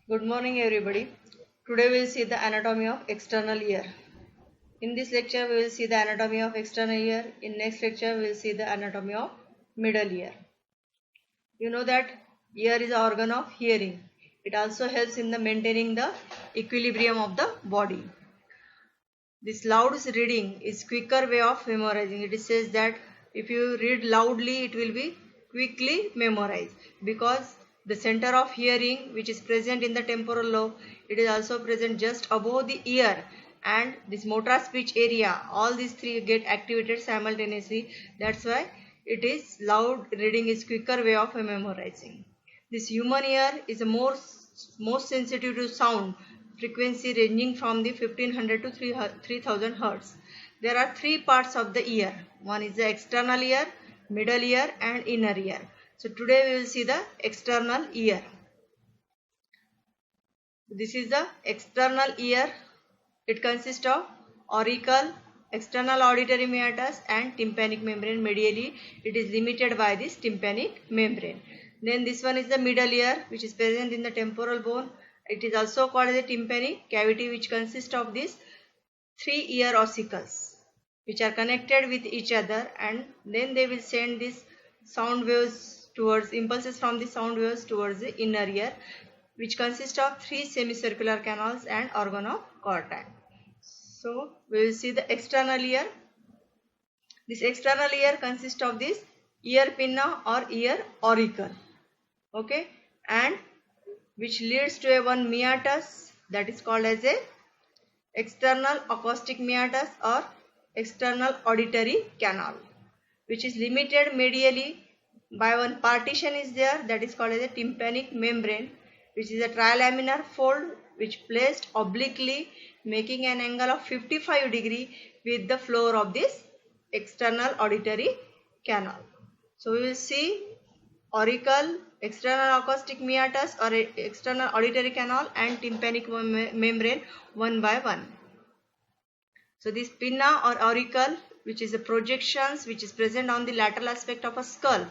Good morning everybody. Today we will see the anatomy of external ear. In this lecture we will see the anatomy of external ear. In next lecture we will see the anatomy of middle ear. You know that ear is an organ of hearing. It also helps in the maintaining the equilibrium of the body. This loud reading is quicker way of memorizing. It says that if you read loudly it will be quickly memorized because the center of hearing which is present in the temporal lobe, it is also present just above the ear, and this motor speech area, all these three get activated simultaneously. That's why it is loud reading is quicker way of memorizing. This human ear is the most sensitive to sound frequency ranging from the 1500 to 3000 hertz. There are three parts of the ear. One is the external ear, middle ear and inner ear. So today we will see the external ear. This is the external ear. It consists of auricle, external auditory meatus and tympanic membrane. Medially it is limited by this tympanic membrane. Then this one is the middle ear which is present in the temporal bone. It is also called as a tympanic cavity which consists of these three ear ossicles which are connected with each other, and then they will send these sound waves towards impulses from the sound waves towards the inner ear, which consists of three semicircular canals and organ of Corti. So we will see the external ear. This external ear consists of this ear pinna or ear auricle, okay, and which leads to a one meatus that is called as a external acoustic meatus or external auditory canal, which is limited medially by one partition is there that is called as a tympanic membrane, which is a trilaminar fold which placed obliquely making an angle of 55 degree with the floor of this external auditory canal. So we will see auricle, external acoustic meatus or external auditory canal and tympanic membrane one by one. So this pinna or auricle, which is the projections which is present on the lateral aspect of a skull,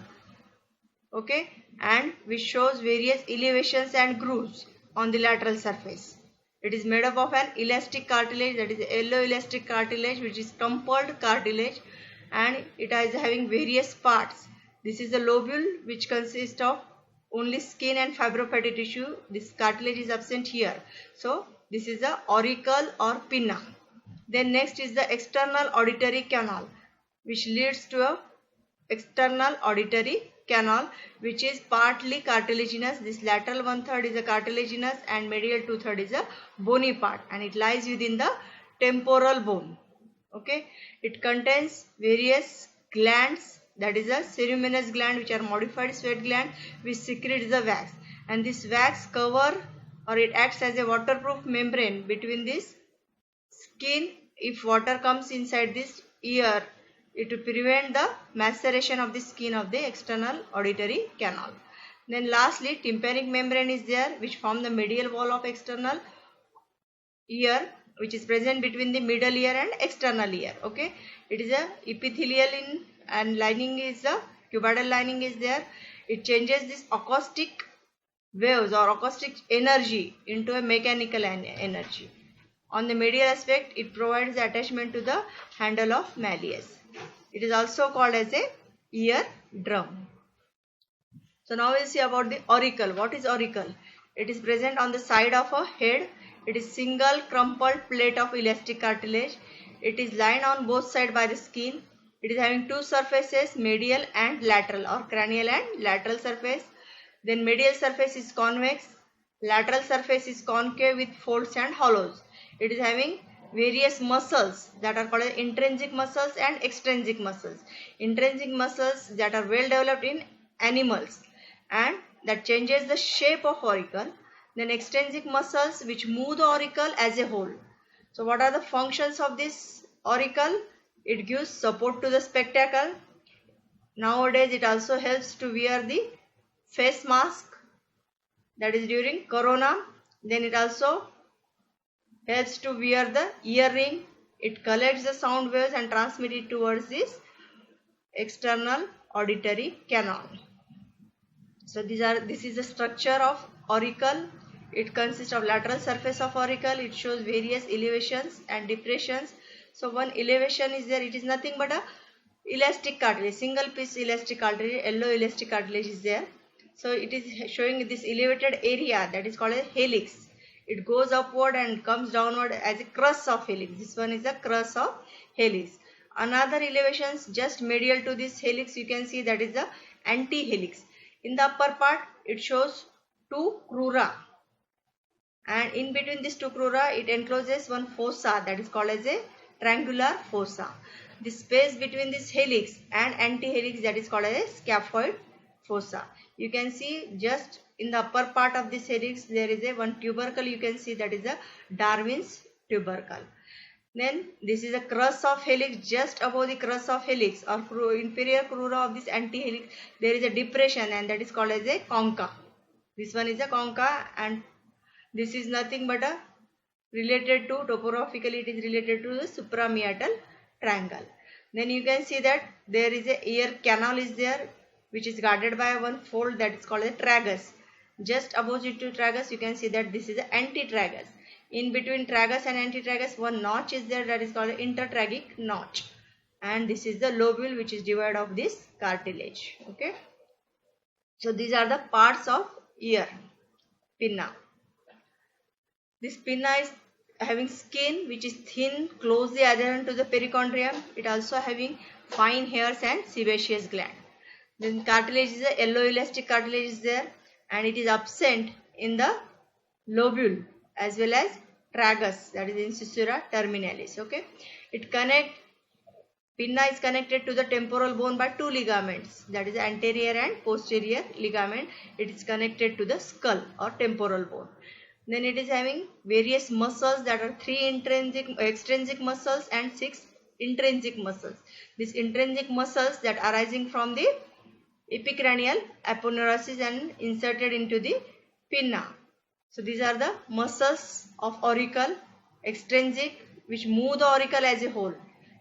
okay, and which shows various elevations and grooves on the lateral surface. It is made up of an elastic cartilage, that is yellow elastic cartilage which is crumpled cartilage, and it is having various parts. This is the lobule which consists of only skin and fibrofatty tissue. This cartilage is absent here. So this is the auricle or pinna. Then next is the external auditory canal which leads to a external auditory canal which is partly cartilaginous. This lateral 1/3 is a cartilaginous and medial 2/3 is a bony part, and it lies within the temporal bone. Okay, it contains various glands, that is a ceruminous gland which are modified sweat gland which secretes the wax, and this wax cover or it acts as a waterproof membrane between this skin. If water comes inside this ear, it will prevent the maceration of the skin of the external auditory canal. Then lastly, tympanic membrane is there which form the medial wall of external ear, which is present between the middle ear and external ear. Okay, it is a epithelial and lining is the cuboidal lining is there. It changes this acoustic waves or acoustic energy into a mechanical energy. On the medial aspect, it provides the attachment to the handle of malleus. It is also called as a ear drum. So now we will see about the auricle. What is auricle? It is present on the side of a head. It is single crumpled plate of elastic cartilage. It is lined on both sides by the skin. It is having two surfaces, medial and lateral, or cranial and lateral surface. Then medial surface is convex, lateral surface is concave with folds and hollows. It is having various muscles that are called intrinsic muscles and extrinsic muscles. Intrinsic muscles that are well developed in animals and that changes the shape of auricle. Then extrinsic muscles which move the auricle as a whole. So what are the functions of this auricle? It gives support to the spectacle. Nowadays it also helps to wear the face mask, that is during corona. Then it also helps to wear the earring. It collects the sound waves and transmits it towards this external auditory canal. So this is the structure of auricle. It consists of lateral surface of auricle. It shows various elevations and depressions. So one elevation is there. It is nothing but a elastic cartilage, single piece elastic cartilage, yellow elastic cartilage is there. So it is showing this elevated area, that is called a helix. It goes upward and comes downward as a crus of helix. This one is the crus of helix. Another elevations just medial to this helix, you can see that is the anti-helix. In the upper part, it shows two crura, and in between these two crura, it encloses one fossa, that is called as a triangular fossa. The space between this helix and anti-helix, that is called as a scaphoid fossa. You can see just in the upper part of this helix, there is a one tubercle, you can see that is a Darwin's tubercle. Then this is a crus of helix. Just above the crus of helix or inferior crura of this anti-helix, there is a depression, and that is called as a concha. This one is a concha, and this is nothing but a related to, topographically it is related to the suprameatal triangle. Then you can see that there is a ear canal is there, which is guarded by one fold, that is called a tragus. Just opposite to tragus, you can see that this is an antitragus. In between tragus and antitragus, one notch is there, that is called an intertragic notch. And this is the lobule, which is divided of this cartilage. Okay. So these are the parts of ear, pinna. This pinna is having skin which is thin, closely adherent to the perichondrium. It also having fine hairs and sebaceous gland. Then cartilage is a yellow elastic cartilage is there, and it is absent in the lobule as well as tragus, that is incisura terminalis. Okay, pinna is connected to the temporal bone by two ligaments, that is anterior and posterior ligament. It is connected to the skull or temporal bone. Then it is having various muscles, that are 3 extrinsic muscles and 6 intrinsic muscles. These intrinsic muscles that are arising from the epicranial aponeurosis and inserted into the pinna. So these are the muscles of auricle, extrinsic, which move the auricle as a whole,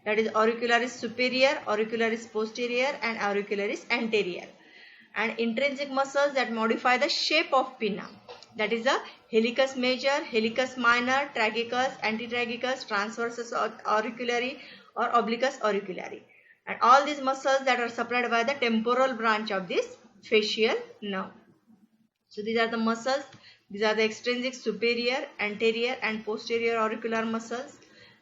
that is auricularis superior, auricularis posterior and auricularis anterior. And intrinsic muscles that modify the shape of pinna, that is the helicus major, helicus minor, tragicus, antitragicus, transversus auriculari or obliquus auriculari. And all these muscles that are supplied by the temporal branch of this facial nerve. So these are the muscles. These are the extrinsic superior, anterior and posterior auricular muscles,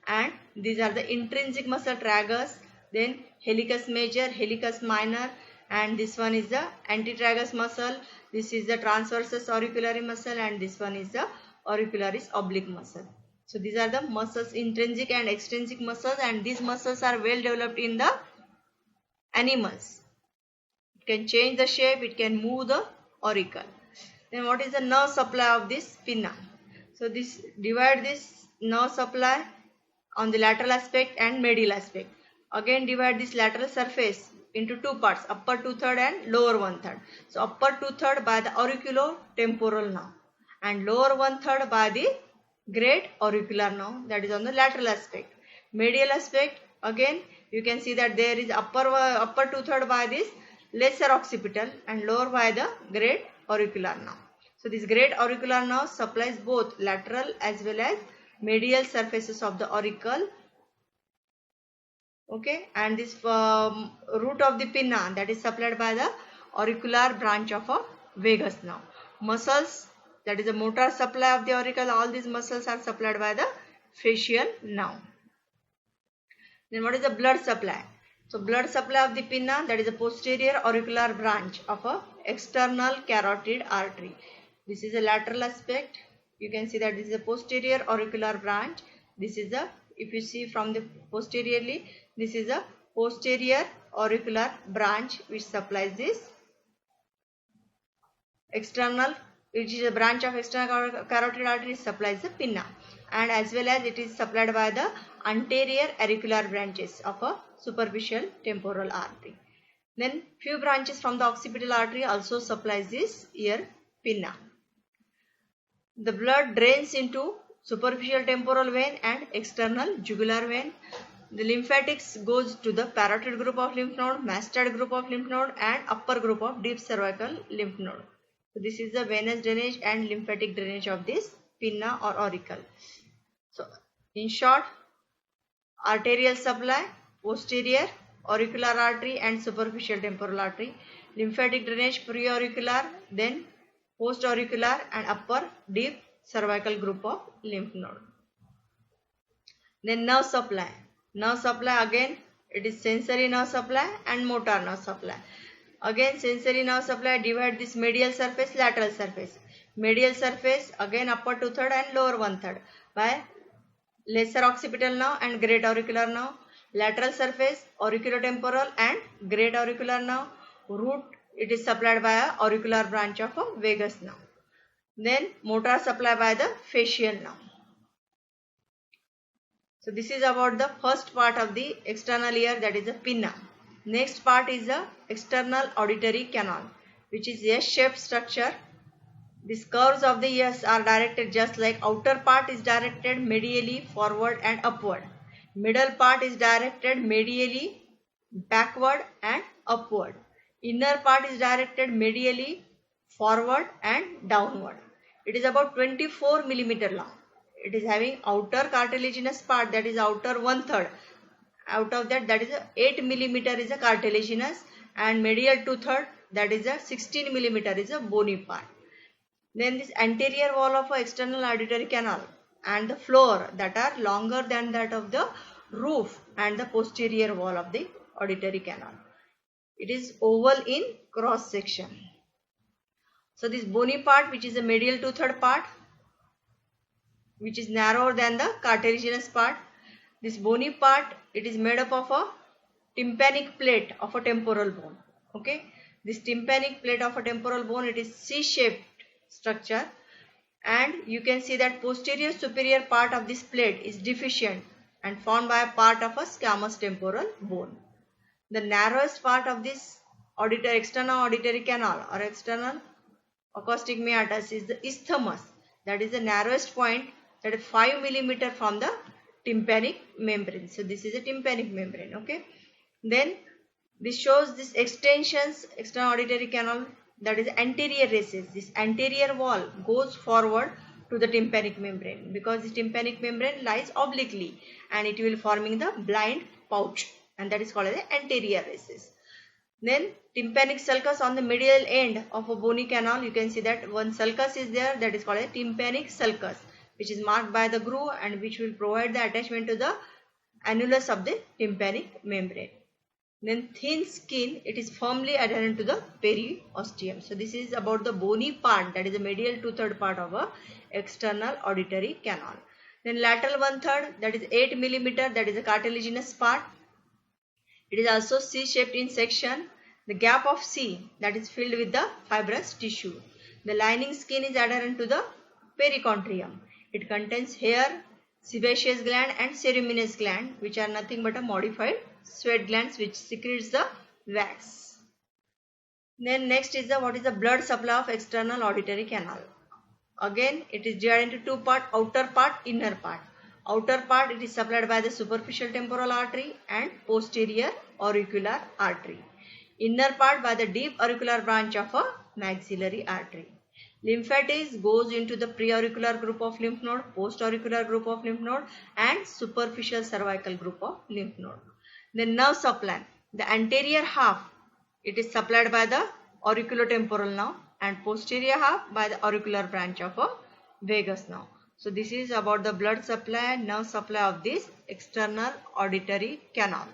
and these are the intrinsic muscle tragus, then helicus major, helicus minor, and this one is the antitragus muscle, this is the transversus auriculari muscle, and this one is the auricularis oblique muscle. So these are the muscles, intrinsic and extrinsic muscles, and these muscles are well developed in the animals. It can change the shape, it can move the auricle. Then what is the nerve supply of this pinna? So divide this nerve supply on the lateral aspect and medial aspect. Again divide this lateral surface into two parts, upper 2/3 and lower 1/3. So upper 2/3 by the auriculotemporal nerve and lower 1/3 by the great auricular nerve, that is on the lateral aspect. Medial aspect, again you can see that there is upper 2/3 by this lesser occipital and lower by the great auricular nerve. So this great auricular nerve supplies both lateral as well as medial surfaces of the auricle. Okay, and this root of the pinna, that is supplied by the auricular branch of a vagus nerve. Muscles, that is the motor supply of the auricle, all these muscles are supplied by the facial nerve. Then what is the blood supply? So blood supply of the pinna, that is the posterior auricular branch of a external carotid artery. This is a lateral aspect. You can see that this is a posterior auricular branch. This is the, if you see from the posteriorly, this is a posterior auricular branch which supplies this external, which is a branch of external carotid artery, supplies the pinna, and as well as it is supplied by the anterior auricular branches of a superficial temporal artery. Then few branches from the occipital artery also supplies this ear pinna. The blood drains into superficial temporal vein and external jugular vein. the lymphatics goes to the parotid group of lymph node, masted group of lymph node, and upper group of deep cervical lymph node. So this is the venous drainage and lymphatic drainage of this pinna or auricle. So in short, arterial supply, posterior auricular artery and superficial temporal artery, lymphatic drainage preauricular, then postauricular and upper deep cervical group of lymph node. Then nerve supply. Nerve supply again, it is sensory nerve supply and motor nerve supply. Again sensory nerve supply divide this medial surface, lateral surface. Medial surface again upper 2/3 and lower 1/3 by lesser occipital nerve and great auricular nerve. Lateral surface auriculotemporal and great auricular nerve. Root, it is supplied by a auricular branch of a vagus nerve. Then motor supply by the facial nerve. So this is about the first part of the external ear, that is the pinna. Next part is the external auditory canal, which is a S-shaped structure. These curves of the ears are directed just like outer part is directed medially forward and upward. Middle part is directed medially backward and upward. Inner part is directed medially forward and downward. It is about 24 millimeter long. It is having outer cartilaginous part, that is outer 1/3. Out of that, that is a 8 millimeter is a cartilaginous, and medial 2/3, that is a 16 millimeter is a bony part. Then this anterior wall of a external auditory canal and the floor that are longer than that of the roof and the posterior wall of the auditory canal. It is oval in cross section. So this bony part, which is the medial 2/3 part, which is narrower than the cartilaginous part. This bony part, it is made up of a tympanic plate of a temporal bone. Okay, this tympanic plate of a temporal bone, it is C-shaped structure, and you can see that posterior superior part of this plate is deficient and formed by a part of a squamous temporal bone. The narrowest part of this external auditory canal or external acoustic meatus is the isthmus, that is the narrowest point, that is 5 millimeter from the tympanic membrane. So this is a tympanic membrane. Okay, then this shows this extensions, external auditory canal, that is anterior races. This anterior wall goes forward to the tympanic membrane because the tympanic membrane lies obliquely and it will forming the blind pouch, and that is called as the anterior races. Then tympanic sulcus on the medial end of a bony canal, you can see that one sulcus is there, that is called a tympanic sulcus, which is marked by the groove and which will provide the attachment to the annulus of the tympanic membrane. Then thin skin, it is firmly adherent to the periosteum. So this is about the bony part, that is the medial 2/3 part of a external auditory canal. Then lateral 1/3, that is 8 millimeter, that is the cartilaginous part. It is also C-shaped in section. The gap of C, that is filled with the fibrous tissue. The lining skin is adherent to the perichondrium. It contains hair, sebaceous gland and ceruminous gland, which are nothing but a modified sweat glands which secretes the wax. Then next is what is the blood supply of external auditory canal. Again, it is divided into two parts, outer part, inner part. Outer part, it is supplied by the superficial temporal artery and posterior auricular artery. Inner part by the deep auricular branch of a maxillary artery. Lymphatics goes into the preauricular group of lymph node, postauricular group of lymph node and superficial cervical group of lymph node. The nerve supply, the anterior half, it is supplied by the auriculotemporal nerve and posterior half by the auricular branch of a vagus nerve. So this is about the blood supply and nerve supply of this external auditory canal.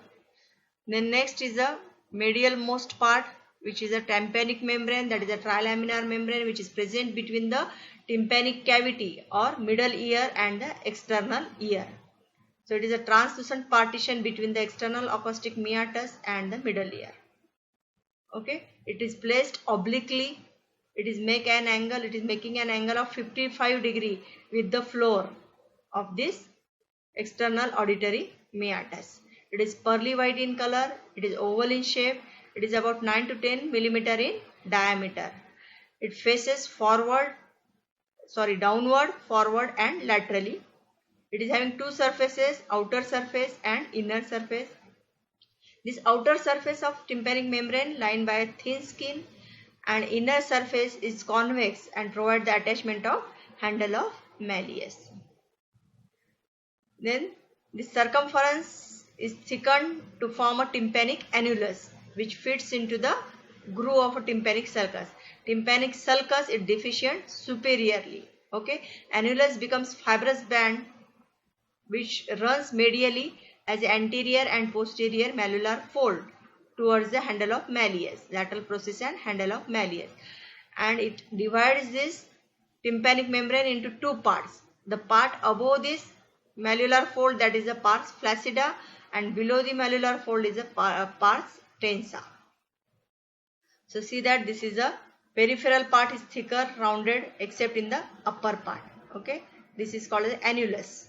Then next is the medial most part, which is a tympanic membrane, that is a trilaminar membrane which is present between the tympanic cavity or middle ear and the external ear. So it is a translucent partition between the external acoustic meatus and the middle ear. Okay, it is placed obliquely. It is making an angle of 55 degree with the floor of this external auditory meatus. It is pearly white in color. It is oval in shape. It is about 9 to 10 millimeter in diameter. It faces downward, forward and laterally. It is having two surfaces, outer surface and inner surface. This outer surface of tympanic membrane lined by a thin skin, and inner surface is convex and provide the attachment of handle of malleus. Then the circumference is thickened to form a tympanic annulus, which fits into the groove of a tympanic sulcus. Tympanic sulcus is deficient superiorly. Okay, annulus becomes fibrous band which runs medially as anterior and posterior malleolar fold towards the handle of malleus, lateral process and handle of malleus, and it divides this tympanic membrane into two parts. The part above this malleolar fold, that is the pars flaccida, and below the malleolar fold is the pars tensa. So see that this is a peripheral part is thicker, rounded, except in the upper part. Okay, this is called the annulus.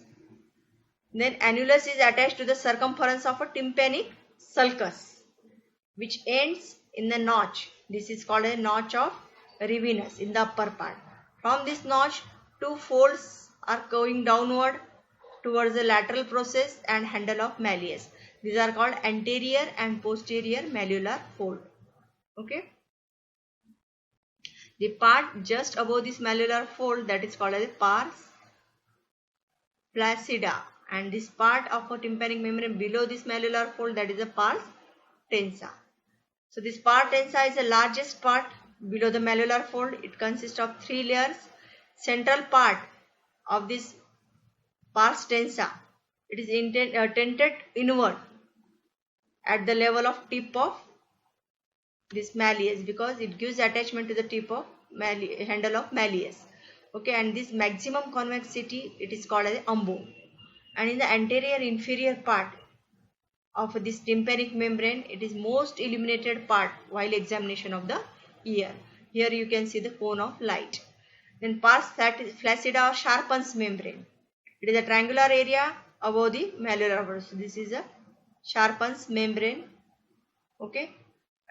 Then annulus is attached to the circumference of a tympanic sulcus, which ends in the notch. This is called a notch of Rivinus in the upper part. From this notch, two folds are going downward towards the lateral process and handle of malleus. These are called anterior and posterior malleolar fold. Okay. The part just above this malleolar fold, that is called as pars flaccida, and this part of a tympanic membrane below this malleolar fold, that is the pars tensa. So this pars tensa is the largest part below the malleolar fold. It consists of three layers. Central part of this pars tensa, it is tented inward at the level of tip of this malleus, because it gives attachment to the tip of handle of malleus. Okay, and this maximum convexity, it is called as umbo. And in the anterior inferior part of this tympanic membrane, it is most illuminated part while examination of the ear. Here you can see the cone of light. Then pars flaccida or Sharpens membrane. It is a triangular area above the malleolar fold. So this is a Sharpens membrane. Okay,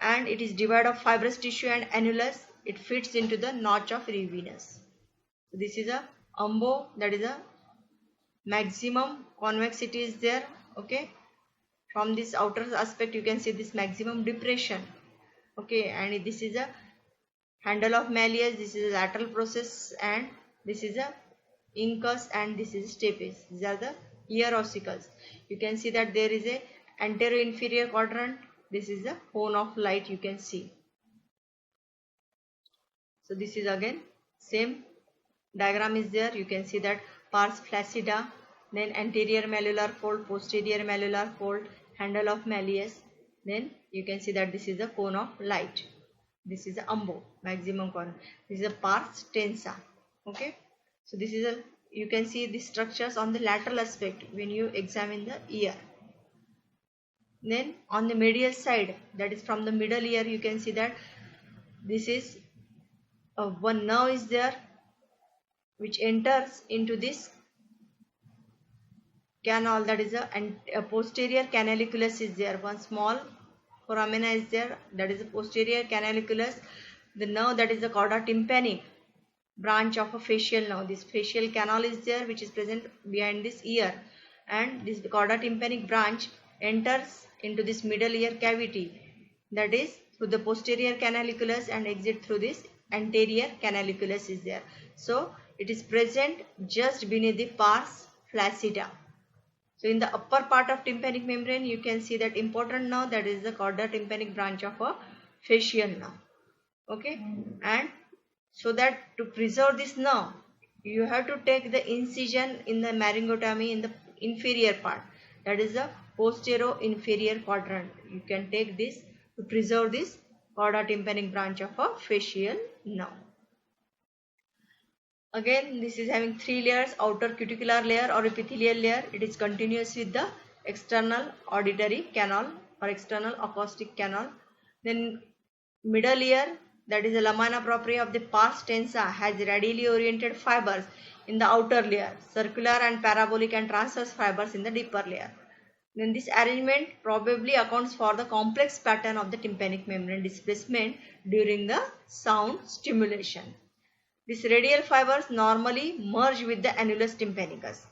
and it is divided of fibrous tissue and annulus. It fits into the notch of Rivinus. So this is a umbo, that is a maximum convexity is there. Okay, from this outer aspect you can see this maximum depression. Okay, and this is a handle of malleus, this is a lateral process, and this is a incus, and this is stapes. These are the ear ossicles. You can see that there is a anterior inferior quadrant. This is a cone of light you can see. So this is again same diagram is there. You can see that pars flaccida, then anterior malleolar fold, posterior malleolar fold, handle of malleus. Then you can see that this is a cone of light. This is a umbo, maximum cone. This is a pars tensa. Okay, so this is a, you can see the structures on the lateral aspect when you examine the ear. Then on the medial side, that is from the middle ear, you can see that this is one nerve is there which enters into this canal, that is a posterior canaliculus is there. One small foramina is there, that is a posterior canaliculus. The nerve, that is the chorda tympani, branch of a facial nerve. This facial canal is there which is present behind this ear, and this chorda tympanic branch enters into this middle ear cavity, that is through the posterior canaliculus, and exit through this anterior canaliculus is there. So it is present just beneath the pars flaccida. So in the upper part of tympanic membrane you can see that important nerve, that is the chorda tympanic branch of a facial nerve. Okay, and so that to preserve this nerve you have to take the incision in the maryngotomy in the inferior part, that is the posterior inferior quadrant. You can take this to preserve this chorda tympanic branch of a facial nerve. Again, this is having three layers: outer cuticular layer or epithelial layer. It is continuous with the external auditory canal or external acoustic canal. Then middle ear, that is the lamina propria of the pars tensa, has radially oriented fibers in the outer layer, circular and parabolic and transverse fibers in the deeper layer. Then this arrangement probably accounts for the complex pattern of the tympanic membrane displacement during the sound stimulation. These radial fibers normally merge with the annulus tympanicus.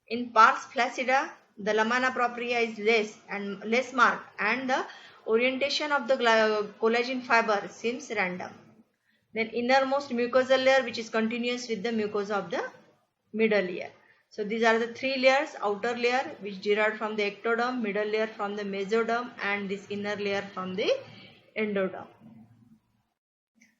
In pars flaccida, the lamina propria is less marked, and the orientation of the collagen fiber seems random. Then innermost mucosal layer, which is continuous with the mucosa of the middle ear. So these are the three layers: outer layer which derived from the ectoderm, middle layer from the mesoderm, and this inner layer from the endoderm.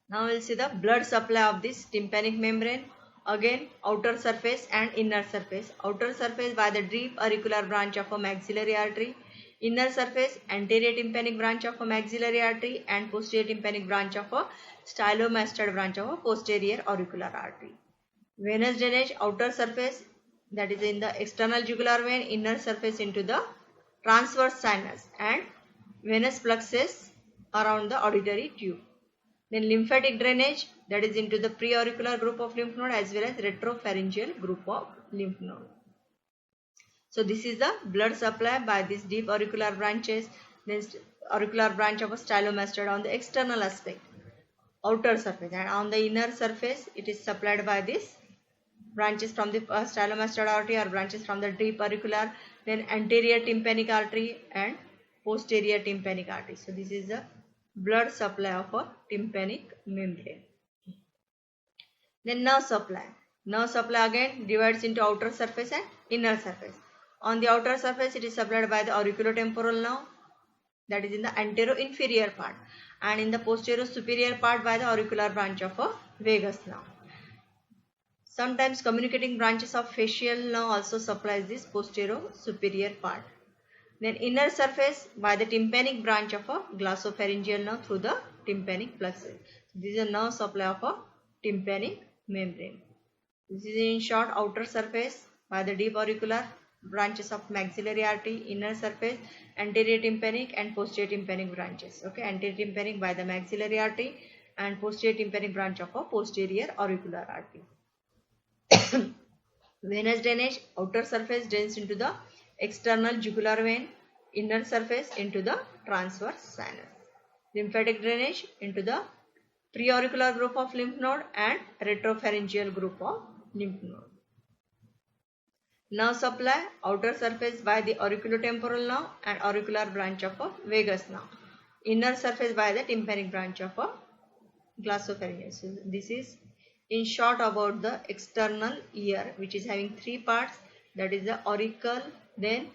Now we'll see the blood supply of this tympanic membrane. Again, outer surface and inner surface. Outer surface by the deep auricular branch of a maxillary artery. Inner surface, anterior tympanic branch of a maxillary artery, and posterior tympanic branch of a stylomastoid branch of a posterior auricular artery. Venous drainage, outer surface, that is in the external jugular vein, inner surface into the transverse sinus, and venous fluxes around the auditory tube. Then lymphatic drainage, that is into the preauricular group of lymph node as well as retropharyngeal group of lymph node. So this is the blood supply by these deep auricular branches, then auricular branch of a stylomastoid on the external aspect, outer surface, and on the inner surface it is supplied by this branches from the stylomastoid artery or branches from the deep auricular, then anterior tympanic artery and posterior tympanic artery. So this is the blood supply of a tympanic membrane. Then nerve supply. Nerve supply again divides into outer surface and inner surface. On the outer surface it is supplied by the auriculotemporal nerve, that is in the anterior-inferior part, and in the posterior-superior part by the auricular branch of a vagus nerve. Sometimes communicating branches of facial nerve also supplies this posterior-superior part. Then inner surface by the tympanic branch of a glossopharyngeal nerve through the tympanic plexus. This is a nerve supply of a tympanic membrane. This is in short outer surface by the deep auricular branches of maxillary artery, inner surface, anterior tympanic and posterior tympanic branches. Okay, anterior tympanic by the maxillary artery and posterior tympanic branch of a posterior auricular artery. Venous drainage, outer surface drains into the external jugular vein, inner surface into the transverse sinus. Lymphatic drainage into the preauricular group of lymph node and retropharyngeal group of lymph node. Nerve supply, outer surface by the auriculotemporal nerve and auricular branch of a vagus nerve. Inner surface by the tympanic branch of a glossopharyngeal. So this is in short about the external ear, which is having three parts, that is the auricle, then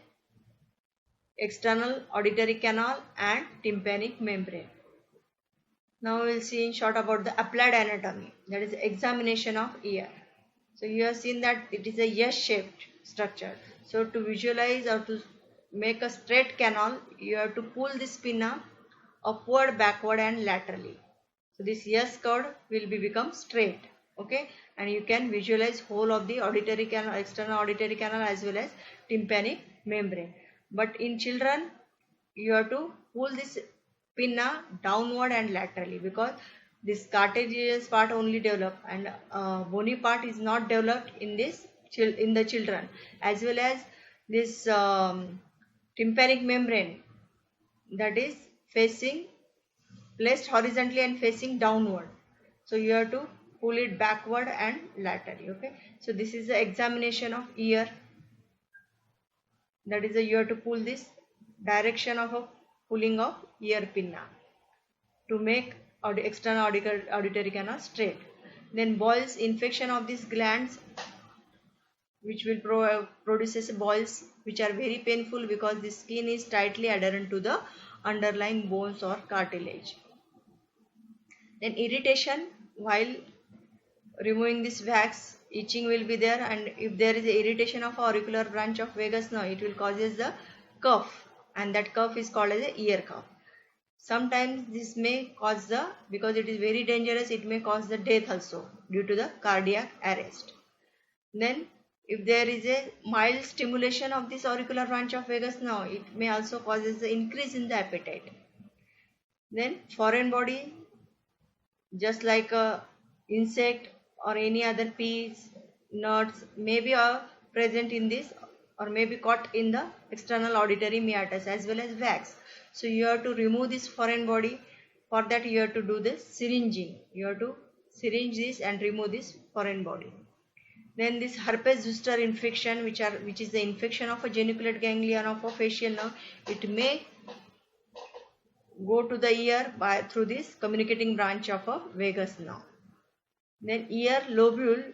external auditory canal and tympanic membrane. Now we will see in short about the applied anatomy, that is the examination of ear. So you have seen that it is a S-shaped structure. So to visualize or to make a straight canal, you have to pull this pinna upward, backward and laterally. So this S curve will become straight. Okay, and you can visualize whole of the auditory canal, external auditory canal as well as tympanic membrane. But in children, you have to pull this pinna downward and laterally, because this cartilaginous part only develop and bony part is not developed in this in the children, as well as this tympanic membrane, that is placed horizontally and facing downward. So you have to pull it backward and laterally. Okay, so this is the examination of ear, that is you have to pull this direction of a pulling of ear pinna to make external auditory canal straight. Then boils, infection of these glands, which will produces boils which are very painful because the skin is tightly adherent to the underlying bones or cartilage. Then irritation while removing this wax, itching will be there, and if there is a irritation of auricular branch of vagus nerve, it will causes the cough, and that cough is called as a ear cough. Sometimes this may cause because it is very dangerous, it may cause the death also due to the cardiac arrest. Then if there is a mild stimulation of this auricular branch of vagus nerve, it may also causes the increase in the appetite. Then foreign body, just like a insect or any other peas, nuts may be present in this or may be caught in the external auditory meatus as well as wax. So you have to remove this foreign body. For that you have to do this syringing. You have to syringe this and remove this foreign body. Then this herpes zoster infection, which is the infection of a geniculate ganglion of a facial nerve, it may go to the ear through this communicating branch of a vagus nerve. Then ear lobule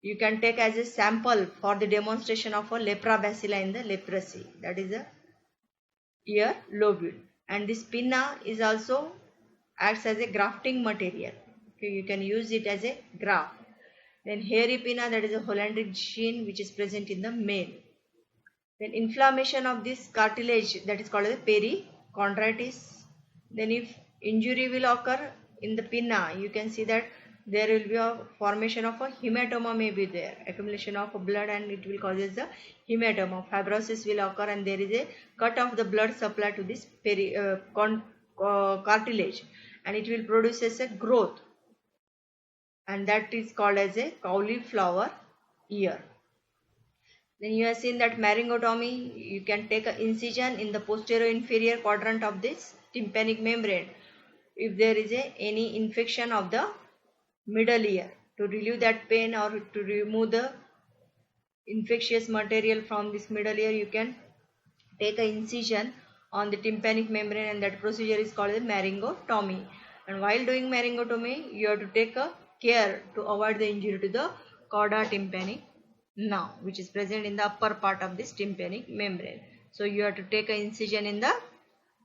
you can take as a sample for the demonstration of a lepra bacilli in the leprosy, that is a ear lobule. And this pinna is also acts as a grafting material. Okay, you can use it as a graft. Then hairy pinna, that is a Hollandric gene which is present in the male. Then inflammation of this cartilage, that is called as perichondritis. Then if injury will occur in the pinna, you can see that there will be a formation of a hematoma may be there, accumulation of blood, and it will causes the hematoma. Fibrosis will occur and there is a cut of the blood supply to this cartilage, and it will produce as a growth, and that is called as a cauliflower ear. Then you have seen that maryngotomy, you can take an incision in the posterior inferior quadrant of this tympanic membrane if there is any infection of the middle ear. To relieve that pain or to remove the infectious material from this middle ear, you can take an incision on the tympanic membrane, and that procedure is called a maryngotomy. And while doing maryngotomy, you have to take a care to avoid the injury to the cauda tympanic nerve, which is present in the upper part of this tympanic membrane. So you have to take an incision in the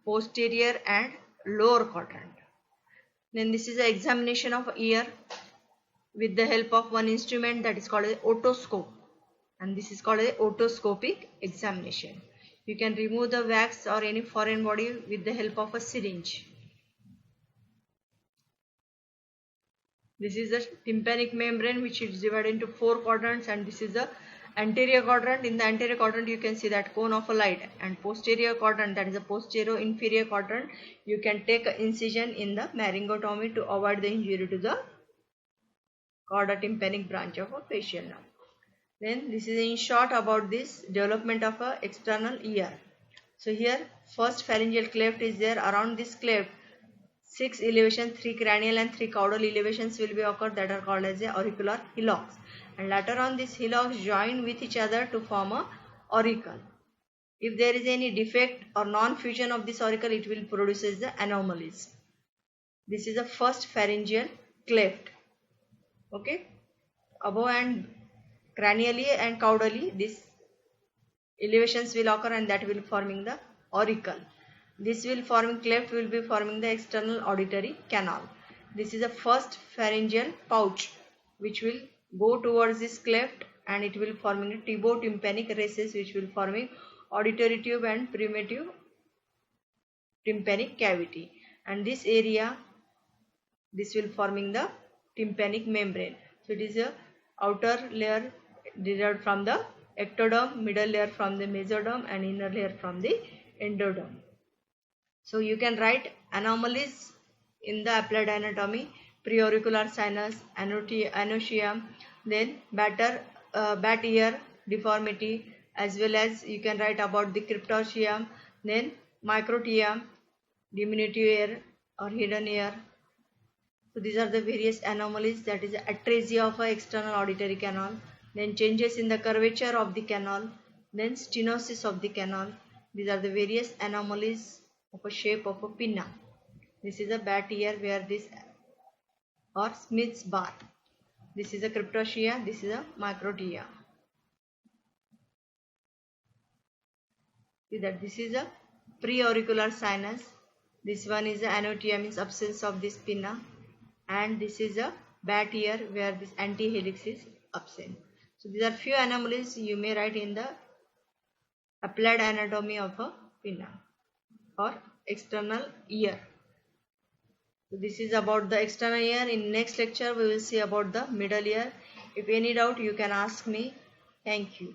posterior and lower quadrant. Then this is an examination of ear with the help of one instrument that is called an otoscope, and this is called an otoscopic examination. You can remove the wax or any foreign body with the help of a syringe. This is the tympanic membrane, which is divided into 4 quadrants, and this is the anterior quadrant. In the anterior quadrant you can see that cone of a light, and posterior quadrant, that is the posterior inferior quadrant, you can take an incision in the maryngotomy to avoid the injury to the cauda tympanic branch of a facial nerve. Then this is in short about this development of a external ear. So here first pharyngeal cleft is there. Around this cleft 6 elevations, 3 cranial and 3 caudal elevations will be occurred, that are called as a auricular hillocks. And later on these hillocks join with each other to form a auricle. If there is any defect or non-fusion of this auricle, it will produce as the anomalies. This is the first pharyngeal cleft. Okay, above and cranially and caudally these elevations will occur, and that will forming the auricle. This will forming cleft will be forming the external auditory canal. This is the first pharyngeal pouch which will go towards this cleft, and it will forming a tibotympanic recess which will forming auditory tube and primitive tympanic cavity. And this area, this will forming the tympanic membrane. So it is a outer layer derived from the ectoderm, middle layer from the mesoderm, and inner layer from the endoderm. So you can write anomalies in the applied anatomy: preauricular sinus, anochium, then bat ear deformity, as well as you can write about the cryptoceum, then microtium, diminutive ear or hidden ear. So these are the various anomalies, that is atresia of an external auditory canal, then changes in the curvature of the canal, then stenosis of the canal. These are the various anomalies of a shape of a pinna. This is a bat ear where this or Smith's bar. This is a cryptotia, this is a microtia. See that this is a preauricular sinus. This one is the anotia, means absence of this pinna, and this is a bat ear where this antihelix is absent. So these are few anomalies you may write in the applied anatomy of a pinna or external ear. So this is about the external ear. In next lecture we will see about the middle ear. If any doubt you can ask me. Thank you.